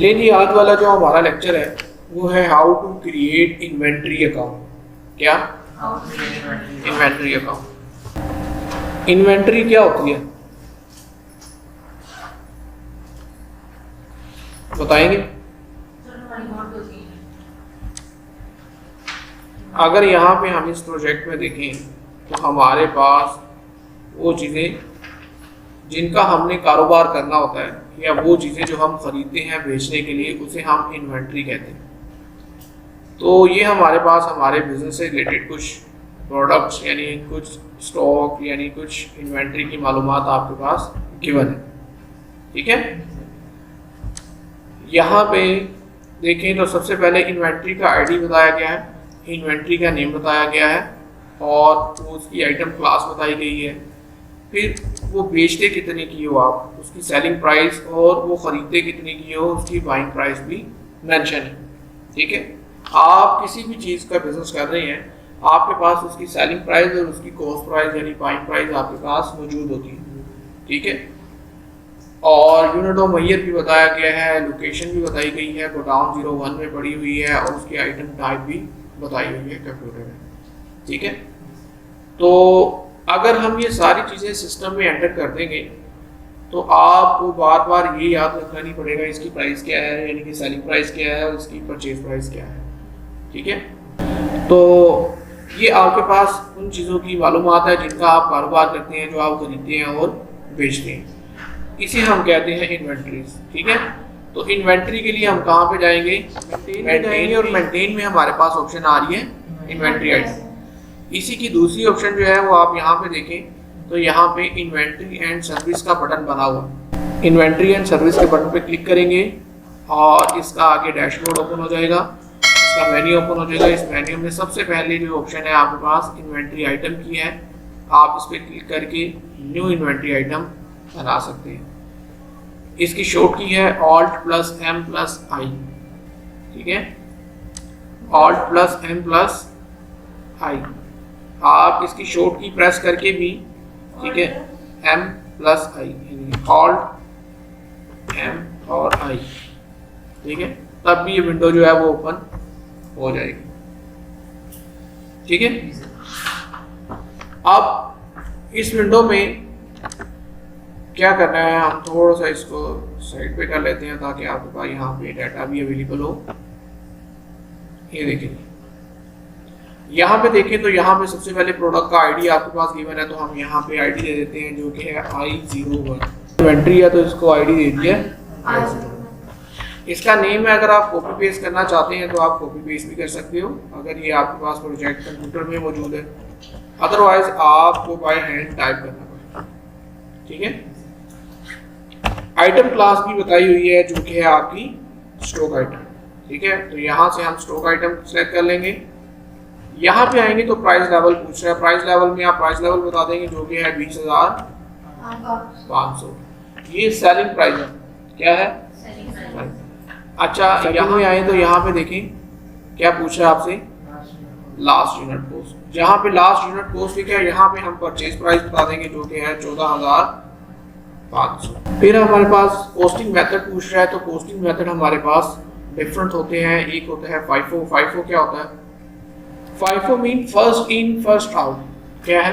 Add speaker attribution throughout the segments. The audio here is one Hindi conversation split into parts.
Speaker 1: लेकिन आज वाला जो हमारा लेक्चर है वो है how to create inventory account. क्या? Inventory account. इन्वेंट्री क्या होती है बताएंगे? अगर यहाँ पे हम इस प्रोजेक्ट में देखें तो हमारे पास वो चीज़ें जिनका हमने कारोबार करना होता है या वो चीज़ें जो हम खरीदते हैं बेचने के लिए उसे हम इन्वेंट्री कहते हैं। तो ये हमारे पास हमारे बिजनेस से रिलेटेड कुछ प्रोडक्ट्स यानी कुछ स्टॉक यानी कुछ इन्वेंट्री की मालूमात आपके पास गिवन है। ठीक है, यहाँ पे देखें तो सबसे पहले इन्वेंट्री का आईडी बताया गया है, इन्वेंट्री का नेम बताया गया है और उसकी आइटम क्लास बताई गई है। फिर वो बेचते कितने की हो आप, उसकी सेलिंग प्राइस, और वो ख़रीदते कितने की हो उसकी बाइंग प्राइस भी मेंशन है। ठीक है, आप किसी भी चीज़ का बिजनेस कर रहे हैं, आपके पास उसकी सेलिंग प्राइस और उसकी कॉस्ट प्राइस यानी बाइंग प्राइस आपके पास मौजूद होती है। ठीक है, और यूनिट ऑफ मैयर भी बताया गया है, लोकेशन भी बताई गई है, गोडाउन 01 में पड़ी हुई है और उसकी आइटम टाइप भी बताई हुई है कंप्यूटर में। ठीक है, तो अगर हम ये सारी चीज़ें सिस्टम में एंटर कर देंगे तो आपको बार बार ये याद रखना नहीं पड़ेगा इसकी प्राइस क्या है, यानी कि सेलिंग प्राइस क्या है और इसकी परचेज प्राइस क्या है। ठीक है, तो ये आपके पास उन चीज़ों की मालूमात है जिनका आप कारोबार करते हैं, जो आप खरीदते हैं और बेचते हैं। इसे हम कहते हैं इन्वेंट्रीज। ठीक है, तो इन्वेंट्री के लिए हम कहाँ पे जाएंगे? मेंटेन, और मेंटेन में हमारे पास ऑप्शन आ रही है इन्वेंट्री आइटम। इसी की दूसरी ऑप्शन जो है वो आप यहाँ पे देखें तो यहाँ पे इन्वेंट्री एंड सर्विस का बटन बना हुआ। इन्वेंट्री एंड सर्विस के बटन पे क्लिक करेंगे और इसका आगे डैशबोर्ड ओपन हो जाएगा, इसका मेन्यू ओपन हो जाएगा। इस मेन्यू में सबसे पहले जो ऑप्शन है आपके पास इन्वेंट्री आइटम की है, आप इस पर क्लिक करके न्यू इन्वेंट्री आइटम बना सकते हैं। इसकी शॉर्ट की है Alt+M+I। ठीक है, Alt+M+I। आप इसकी शॉर्ट की प्रेस करके भी, ठीक है, M+I, Alt M और I, ठीक है, तब भी ये विंडो जो है वो ओपन हो जाएगी। ठीक है, अब इस विंडो में क्या करना है, हम थोड़ा सा इसको साइड पे कर लेते हैं ताकि आपके पास यहाँ पे डाटा भी अवेलेबल हो। ये देखिए, यहाँ पे देखें तो यहाँ पे सबसे पहले प्रोडक्ट का आईडी आपके पास गिवन है, तो हम यहाँ पे आईडी दे देते हैं जो कि है I01। इन्वेंट्री है तो इसको आईडी दे दिया I01। इसका नेम है, अगर आप कॉपी पेस्ट करना चाहते हैं तो आप कॉपी पेस्ट भी कर सकते हो अगर ये आपके पास प्रोजेक्ट कंप्यूटर में मौजूद है, अदरवाइज आपको बाय हैंड टाइप करना पड़ेगा। ठीक है, आइटम क्लास भी बताई हुई है जो कि है आपकी स्टॉक आइटम। ठीक है, तो यहाँ से हम स्टॉक आइटम सेलेक्ट कर लेंगे। यहाँ पे आएंगे तो प्राइस लेवल पूछ रहा है, प्राइस लेवल में आप प्राइस लेवल बता देंगे जो कि है 20,500। ये सेलिंग प्राइस है, क्या है? अच्छा, यहाँ आए तो यहाँ पे देखें क्या पूछ रहा है आपसे, लास्ट यूनिट कॉस्ट। जहाँ पे लास्ट यूनिट कॉस्ट लिखा है यहाँ पे हम परचेज प्राइस बता देंगे जो कि है 14,500। फिर हमारे पास कॉस्टिंग मेथड पूछ रहा है, तो कॉस्टिंग मेथड हमारे पास डिफरेंट होते हैं। एक होता है FIFO। FIFO क्या होता है? FIFO mean first in first out. क्या है?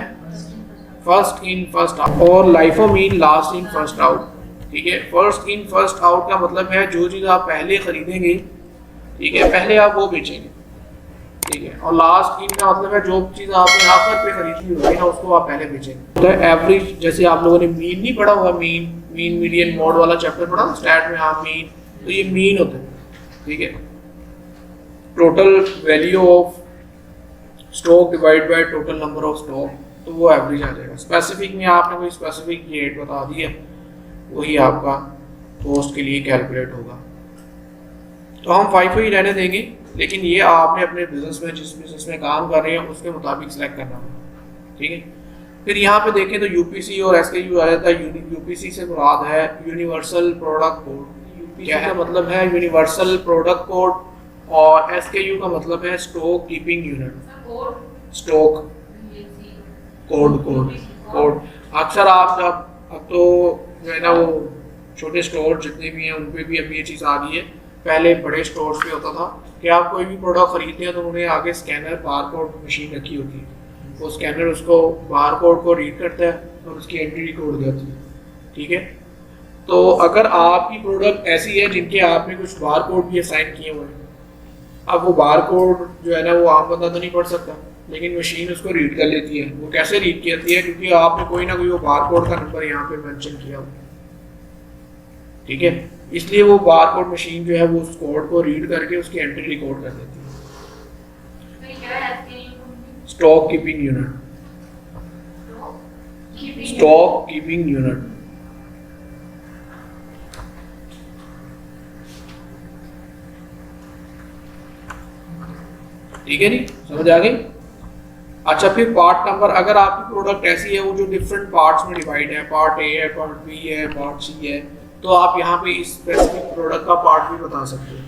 Speaker 1: First in first out. और LIFO mean last in first out. ठीक है, फर्स्ट इन फर्स्ट आउट का मतलब है जो चीज़ आप पहले खरीदेंगे, ठीक है, पहले आप वो बेचेंगे। ठीक है, और लास्ट इन का मतलब है जो चीज़ आपने आखिर पे खरीदी होगी ना उसको आप पहले बेचेंगे। तो एवरेज, जैसे आप लोगों ने मीन नहीं पढ़ा हुआ, मीन मीडियन मोड वाला चैप्टर पढ़ा स्टैट में, हाँ मीन, तो ये मीन होता है। ठीक है, total value of stock divide by total number of stock, तो वो एवरेज आ जाएगा। स्पेसिफिक में आपने कोई स्पेसिफिक रेट बता दी है, वही आपका कॉस्ट के लिए कैलकुलेट होगा। तो हम FIFO ही रहने देंगे, लेकिन ये आपने अपने बिजनेस में, जिस बिजनेस में काम कर रहे हैं उसके मुताबिक सिलेक्ट करना होगा। ठीक है, फिर यहाँ पे देखें तो UPC और SKU आ जाता है। UPC से मुराद है यूनिवर्सल प्रोडक्ट कोड। क्या है मतलब है? Universal product code. और SKU का मतलब है stock keeping unit, stock code. अक्सर आप जब, अब तो जो है ना वो छोटे स्टोर जितने भी हैं उन पे भी अब ये चीज़ आ गई है। पहले बड़े स्टोर्स पे होता था कि आप कोई भी प्रोडक्ट खरीदते हैं तो उन्हें आगे स्कैनर बारकोड मशीन रखी होती है, वो स्कैनर उसको बारकोड को रीड करता है और उसकी एंट्री कोड जाती है। ठीक है, तो अगर आपकी प्रोडक्ट ऐसी है जिनके आपने कुछ बारकोड भी असाइन किए हुए हैं, अब वो बारकोड जो है ना वो आम बंदा तो नहीं पढ़ सकता, लेकिन मशीन उसको रीड कर लेती है। वो कैसे रीड करती है? क्योंकि आपने कोई ना कोई वो बारकोड का नंबर यहाँ पे मेंशन किया हुआ है। ठीक है, इसलिए वो बारकोड मशीन जो है वो उस कोड को रीड करके उसकी एंट्री रिकॉर्ड कर देती है। Stock keeping unit, stock keeping unit. ठीक है, नहीं समझ आ गई? अच्छा, फिर पार्ट नंबर, अगर आपकी प्रोडक्ट ऐसी है वो जो डिफरेंट पार्ट्स में डिवाइड है, पार्ट ए है, पार्ट बी है, पार्ट सी है, तो आप यहाँ पे इस स्पेसिफिक प्रोडक्ट का पार्ट भी बता सकते हो।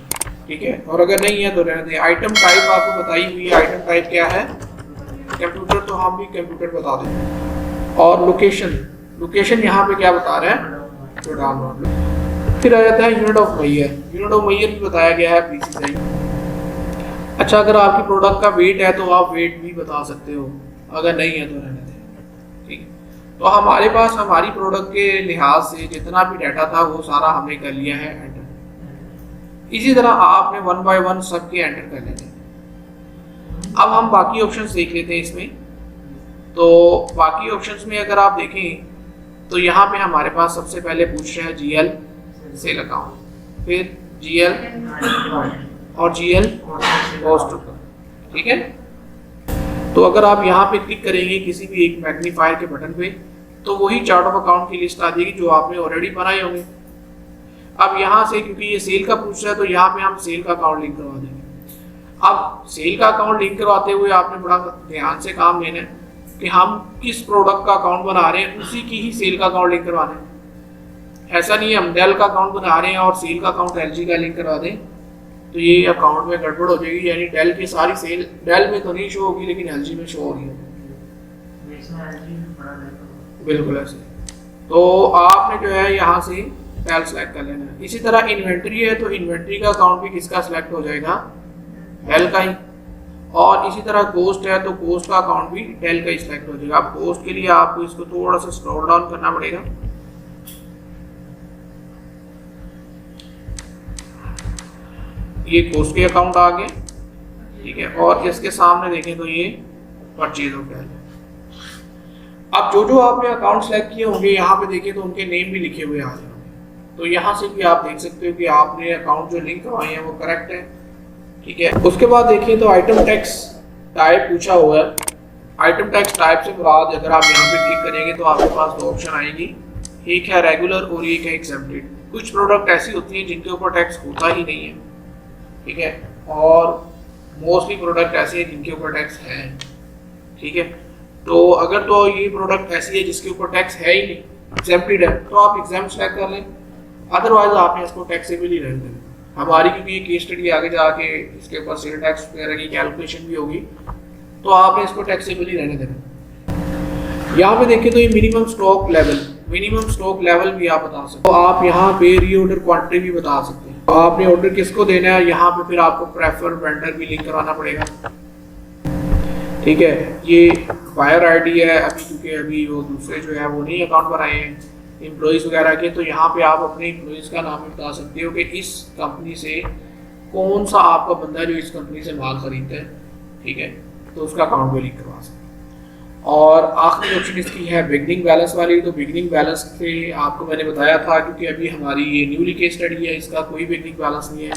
Speaker 1: ठीक है, और अगर नहीं है तो रहने दें। आइटम टाइप आपको बताई हुई है, आइटम टाइप क्या है? कंप्यूटर, तो हम भी कंप्यूटर बता दें। और लोकेशन, लोकेशन यहाँ पे क्या बता रहे हैं? तो डाउनलोड। फिर आ जाता है unit of measure. Unit of measure भी बताया गया है प्रीसाइज। अच्छा, अगर आपकी प्रोडक्ट का वेट है तो आप वेट भी बता सकते हो, अगर नहीं है तो रहने दें। ठीक, तो हमारे पास हमारी प्रोडक्ट के लिहाज से जितना भी डाटा था वो सारा हमने कर लिया है एंटर। इसी तरह आपने 1 बाय 1 सब के एंटर कर लेते हैं। अब हम बाकी ऑप्शंस देख लेते हैं इसमें। तो बाकी ऑप्शंस में अगर आप देखें तो यहाँ पे हमारे पास सबसे पहले पूछ रहा है जीएल सेल अकाउंट, फिर जीएल और जीएल कॉस्ट ऊपर। ठीक है, तो अगर आप यहाँ पे क्लिक करेंगे किसी भी एक मैग्नीफायर के बटन पे तो वही चार्ट ऑफ अकाउंट की लिस्ट आ जाएगी जो आपने ऑलरेडी बनाए होंगे। अब यहाँ से क्योंकि ये सेल का पूछ रहा है तो यहाँ पे हम सेल का अकाउंट लिंक करवा देंगे। अब सेल का अकाउंट लिंक करवाते हुए आपने बड़ा ध्यान से काम लेना है कि हम किस प्रोडक्ट का अकाउंट बना रहे हैं उसी की ही सेल का अकाउंट लिंक करवाना है। ऐसा नहीं है हम डेल का अकाउंट बना रहे हैं और सेल का अकाउंट एलजी का लिंक करवा दें तो ये अकाउंट में गड़बड़ हो जाएगी। यानी डेल की सारी सेल डेल में तो नहीं शो होगी लेकिन एलजी में शो हो रही है। बिल्कुल ऐसे। तो आपने जो है यहाँ से डेल सेलेक्ट कर लेना है। इसी तरह इन्वेंट्री है तो इन्वेंट्री का अकाउंट भी किसका सिलेक्ट हो जाएगा? डेल का ही। और इसी तरह कोस्ट है तो कोस्ट का अकाउंट भी डेल का ही सिलेक्ट हो जाएगा। अब कोस्ट के लिए आपको इसको थोड़ा सा स्क्रॉल डाउन करना पड़ेगा। ये कोस्ट के अकाउंट आ गए। ठीक है, और इसके सामने देखें तो ये परचेज हो गया। अब जो जो आपने अकाउंट सेलेक्ट किए होंगे यहाँ पे देखें तो उनके नेम भी लिखे हुए आ जाएंगे। तो यहाँ से भी आप देख सकते हो कि आपने अकाउंट जो लिंक करवाए हैं वो करेक्ट है। ठीक है, उसके बाद देखिए तो आइटम टैक्स टाइप पूछा हुआ है। आइटम टैक्स टाइप से मुराद अगर आप यहाँ पे क्लिक करेंगे तो आपके पास दो ऑप्शन आएंगी, एक है रेगुलर और एक है एग्जेम्प्टेड। कुछ प्रोडक्ट ऐसी होती हैं जिनके ऊपर टैक्स होता ही नहीं है। ठीक है, और मोस्टली प्रोडक्ट ऐसे हैं जिनके ऊपर टैक्स है। ठीक है, तो अगर तो ये प्रोडक्ट ऐसी है जिसके ऊपर टैक्स है ही नहीं, एग्जेम्प्टेड है, तो आप एग्जाम्प्ट सेलेक्ट कर लें। अदरवाइज आपने इसको टैक्सेबल ही रहने देना। हमारी क्योंकि ये केस स्टडी आगे जाके इसके ऊपर सेल टैक्स वगैरह की कैलकुलेशन भी होगी तो आपने इसको टैक्सेबल ही रहने देना। यहाँ पे देखें तो ये minimum stock level, minimum stock level भी आप बता सकते हो। तो आप यहाँ पे रीऑर्डर क्वांटिटी भी बता सकते हैं। तो आपने ऑर्डर किसको देना है यहाँ पे फिर आपको प्रेफर वेंडर भी लिंक करवाना पड़ेगा। ठीक है, ये बायर आईडी है अभी क्योंकि अभी वो दूसरे जो है वो नहीं अकाउंट बनाए हैं एम्प्लॉइज़ वगैरह के। तो यहाँ पे आप अपने एम्प्लॉइज़ का नाम बता सकते हो कि इस कंपनी से कौन सा आपका बंदा जो इस कंपनी से माल खरीदता है। ठीक है, तो उसका अकाउंट भी लिंक करवा सकते हैं। और आखिरी ऑप्शन इसकी है बिगनिंग बैलेंस वाली। तो बिगनिंग बैलेंस के आपको मैंने बताया था क्योंकि अभी हमारी ये न्यूली केस स्टडी है, इसका कोई बिगनिंग बैलेंस नहीं है,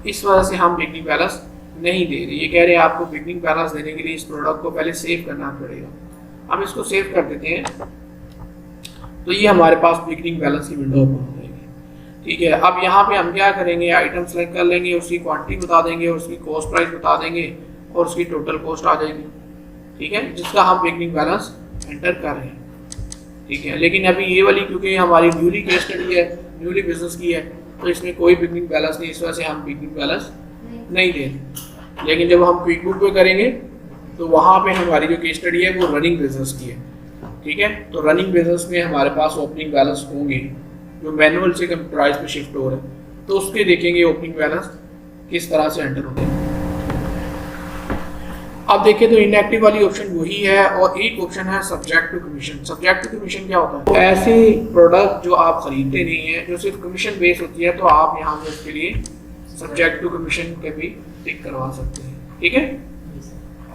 Speaker 1: इस वजह से हम बिगनिंग बैलेंस नहीं दे रहे। ये कह रहे हैं आपको बिगनिंग बैलेंस देने के लिए इस प्रोडक्ट को पहले सेव करना पड़ेगा। हम इसको सेव कर देते हैं तो ये हमारे पास बिगनिंग बैलेंस की विंडो ओपन हो जाएगी। ठीक है, अब यहाँ पे हम क्या करेंगे, आइटम सेलेक्ट कर लेंगे, उसकी क्वांटिटी बता देंगे, उसकी कॉस्ट प्राइस बता देंगे और उसकी टोटल कॉस्ट आ जाएगी। ठीक है, जिसका हम बिगनिंग बैलेंस एंटर कर रहे हैं। ठीक है, लेकिन अभी ये वाली क्योंकि हमारी न्यूली केस स्टडी है, न्यूली बिजनेस की है, तो इसमें कोई बिगनिंग बैलेंस नहीं, इस वजह से हम बिगनिंग बैलेंस नहीं दे रहे। लेकिन जब हम क्विक बुक पे करेंगे तो वहाँ पे हमारी जो केस स्टडी है वो रनिंग बिजनेस की है। ठीक है, तो रनिंग बिजनेस में हमारे पास ओपनिंग बैलेंस होंगे। जो मैनुअल से कंप्यूटराइज पे शिफ्ट हो रहे हैं, तो उसके देखेंगे ओपनिंग बैलेंस किस तरह से एंटर होते हैं। अब देखें तो इनएक्टिव वाली ऑप्शन वही है, और एक ऑप्शन है subject to commission. Subject to commission क्या होता है? तो ऐसे प्रोडक्ट जो आप खरीदते नहीं है, जो सिर्फ कमीशन बेस होती है, तो आप यहाँ पे उसके लिए सब्जेक्ट टू कमीशन के भी टिक करवा सकते हैं, ठीक है।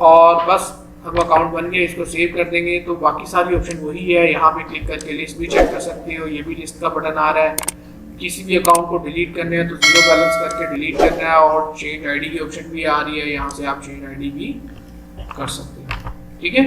Speaker 1: और बस अब अकाउंट बन गया, इसको सेव कर देंगे, तो बाकी सारी ऑप्शन वही है। यहाँ पे क्लिक करके लिस्ट भी चेक कर सकते हो, ये भी लिस्ट का बटन आ रहा है। किसी भी अकाउंट को डिलीट करना है तो जीरो बैलेंस करके डिलीट करना है, और चेंज आईडी की ऑप्शन भी आ रही है, यहाँ से आप चेंज आईडी भी कर सकते हैं, ठीक है।